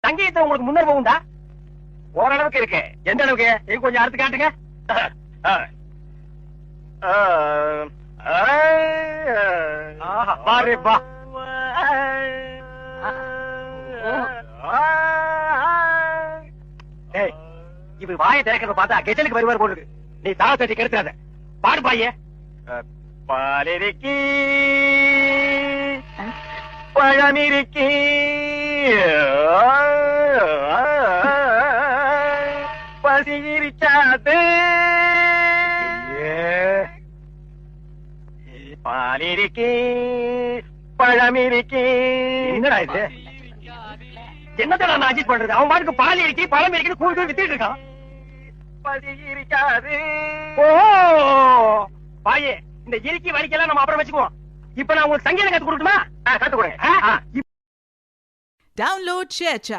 சங்கீதத்தை உங்களுக்கு முன்னேற உண்டா? ஓரளவுக்கு இருக்கு. எந்த அளவுக்கு? இது கொஞ்சம் அறுத்து காட்டுங்க. பாரு பா. இவர் வாயை திறக்கிறத பார்த்தா கெட்டலுக்கு வருவார் போடுது. நீ தாள தட்டி கெடுத்துறாத. பாடு பாய. பாலிருக்கி பழமிருக்கி பசி இருக்காது. பாலிருக்கி பழமிருக்கி. என்னடா இது? என்னத்தடா நான் அஜித் பண்றது? அவன் பாட்டுக்கு பால் இருக்கு பழம் இருக்குன்னு கூழ் வித்துட்டு இருக்கான். பசி இருக்காது. ஓ பாயே, இந்த இறுக்கி வலிக்கெல்லாம் நம்ம அப்புறம் வச்சுக்குவோம். இப்ப நான் உங்களுக்கு சங்கீதம் கத்து கொடுக்கணுமா? கத்து கொடுங்க. Download ShareChat.